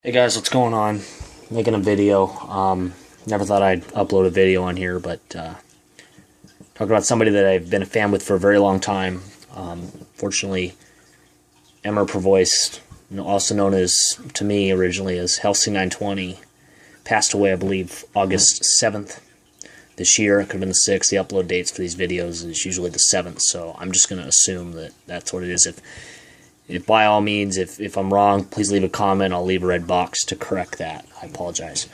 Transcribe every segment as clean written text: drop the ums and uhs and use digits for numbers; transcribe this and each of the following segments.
Hey guys, what's going on? Making a video. Never thought I'd upload a video on here, but talk about somebody that I've been a fan with for a very long time. Fortunately, Emer Prevost, also known as, to me originally as Hellsing920, passed away, I believe, August 7th this year. It could have been the 6th. The upload dates for these videos is usually the 7th, so I'm just going to assume that that's what it is. If by all means, if I'm wrong, please leave a comment. I'll leave a red box to correct that. I apologize.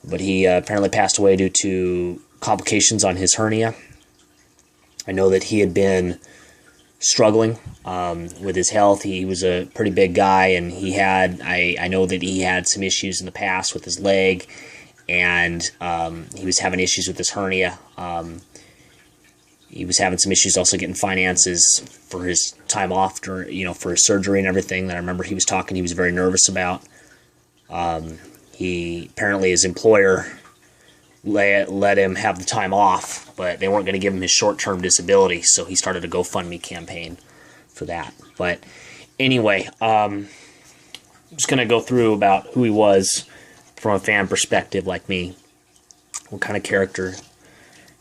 But he apparently passed away due to complications on his hernia. I know that he had been struggling with his health. He was a pretty big guy, and I know that he had some issues in the past with his leg, and he was having issues with his hernia. He was having some issues also getting finances for his time off, for his surgery and everything. That I remember he was very nervous about. He apparently, his employer let him have the time off, but they weren't going to give him his short-term disability, so he started a GoFundMe campaign for that. But anyway, I'm just going to go through about who he was from a fan perspective like me, what kind of character,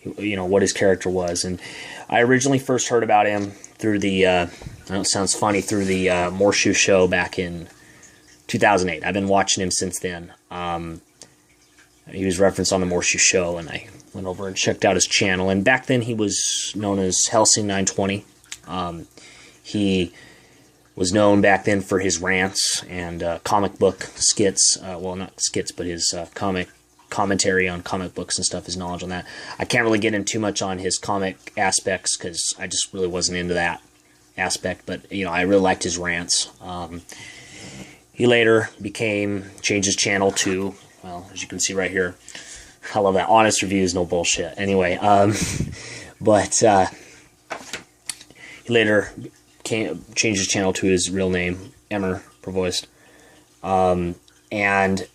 what his character was. And I originally first heard about him through the, I know it sounds funny, through the Morshoe show back in 2008. I've been watching him since then. He was referenced on the Morshoe show, and I went over and checked out his channel. And back then he was known as Hellsing920. He was known back then for his rants and comic book skits. Well, not skits, but his commentary on comic books and stuff, his knowledge on that. I can't really get in too much on his comic aspects because I just really wasn't into that aspect, but I really liked his rants. He later changed his channel to, well, as you can see right here, I love that, honest reviews, no bullshit. Anyway, but he later changed his channel to his real name, Emer Prevost, and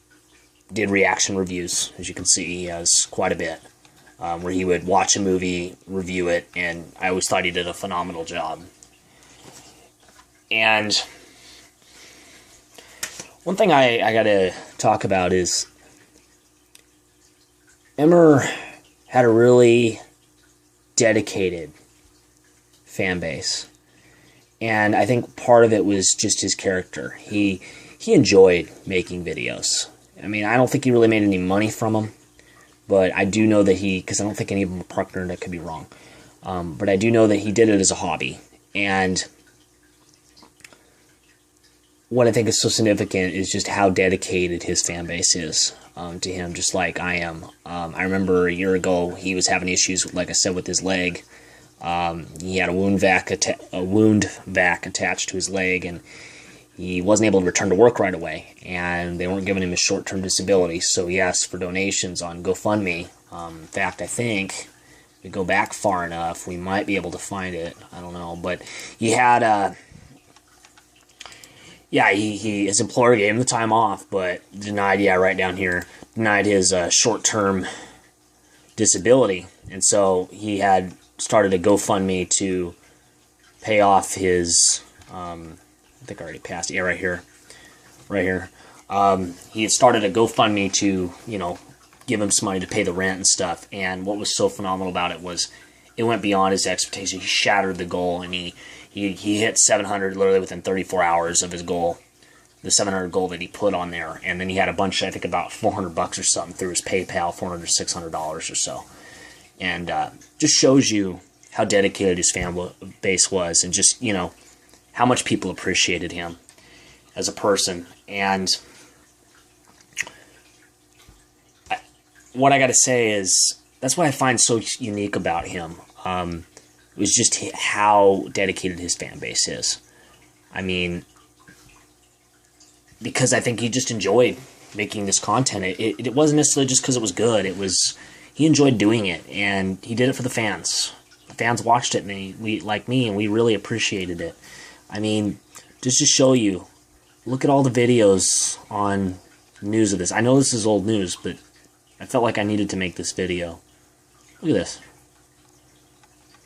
did reaction reviews. As you can see, he has quite a bit, where he would watch a movie, review it, and I always thought he did a phenomenal job. And one thing I gotta talk about is Emer had a really dedicated fan base, and I think part of it was just his character. He enjoyed making videos. I mean, I don't think he really made any money from them, but I do know that because I don't think any of them were partnered, that could be wrong. But I do know that he did it as a hobby. And what I think is so significant is just how dedicated his fan base is to him, just like I am. I remember a year ago, he was having issues, like I said, with his leg. He had a wound vac attached to his leg, and he wasn't able to return to work right away, and they weren't giving him a short-term disability, so he asked for donations on GoFundMe. In fact, I think if we go back far enough, we might be able to find it. I don't know, but he had his employer gave him the time off, but denied, right down here, denied his short-term disability, and so he had started a GoFundMe to pay off his, I think I already passed it. Yeah, right here. He had started a GoFundMe to, give him some money to pay the rent and stuff. And what was so phenomenal about it was it went beyond his expectations. He shattered the goal, and he hit 700 literally within 34 hours of his goal, the 700 goal that he put on there. And then he had a bunch, I think about $400 or something through his PayPal, $400 or $600 or so. And just shows you how dedicated his fan base was, and just, how much people appreciated him as a person. And what I got to say is, that's what I find so unique about him, was just how dedicated his fan base is. I mean, because I think he just enjoyed making this content. It wasn't necessarily just because it was good. He enjoyed doing it, and he did it for the fans. The fans watched it, and we like me, and we really appreciated it. I mean, just to show you, look at all the videos on news of this. I know this is old news, but I felt like I needed to make this video. Look at this.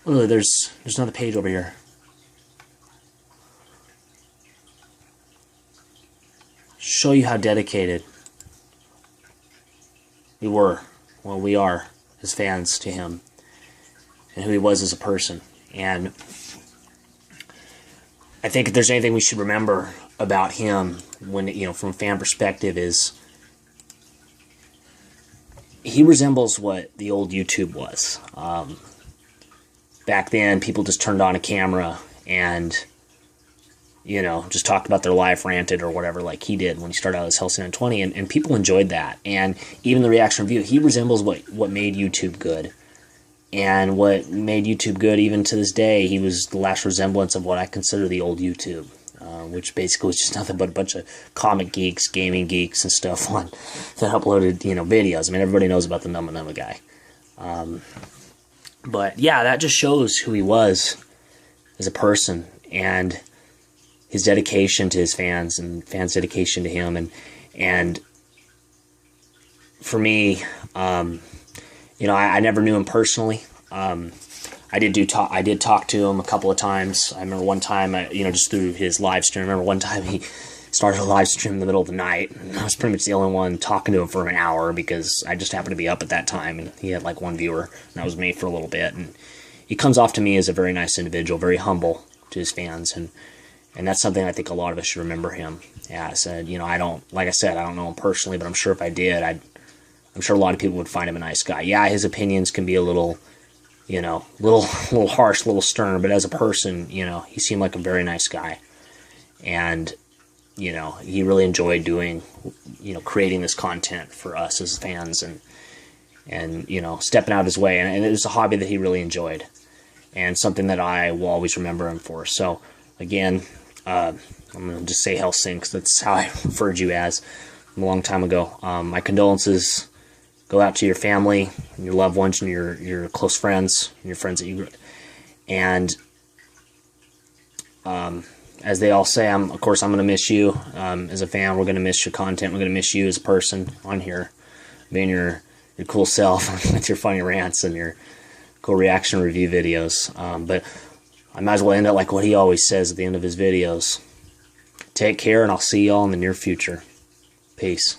Look, there's another page over here. show you how dedicated we were, well, we are as fans to him, and who he was as a person. And I think if there's anything we should remember about him, when, you know, from a fan perspective, is he resembles what the old YouTube was. Back then, people just turned on a camera and, you know, just talked about their life, ranted or whatever, like he did when he started out as Hellsing920, and people enjoyed that. And even the reaction review, he resembles what made YouTube good. And what made YouTube good even to this day, he was the last resemblance of what I consider the old YouTube, which basically was just nothing but a bunch of comic geeks, gaming geeks, and stuff on that uploaded, you know, videos. I mean, everybody knows about the Numma Numma guy. But yeah, that just shows who he was as a person, and his dedication to his fans, and fans' dedication to him. And for me, you know, I never knew him personally. I did talk to him a couple of times. I remember one time, you know, just through his live stream. I remember one time he started a live stream in the middle of the night, and I was pretty much the only one talking to him for an hour because I just happened to be up at that time, and he had like one viewer, and that was me for a little bit. And he comes off to me as a very nice individual, very humble to his fans, and that's something I think a lot of us should remember him as. You know, like I said, I don't know him personally, but I'm sure if I did, I'm sure a lot of people would find him a nice guy. Yeah, his opinions can be a little, you know, little harsh, a little stern, but as a person, you know, he seemed like a very nice guy. And, you know, he really enjoyed doing, you know, creating this content for us as fans, and you know, stepping out his way. And it was a hobby that he really enjoyed, and something that I will always remember him for. So, again, I'm going to just say Hellsing, because that's how I referred you as a long time ago. My condolences go out to your family, and your loved ones, and your close friends, and your friends that you... And as they all say, of course, I'm going to miss you as a fan. We're going to miss your content. We're going to miss you as a person on here, being your cool self with your funny rants and your cool reaction review videos. But I might as well end it like what he always says at the end of his videos. Take care, and I'll see y'all in the near future. Peace.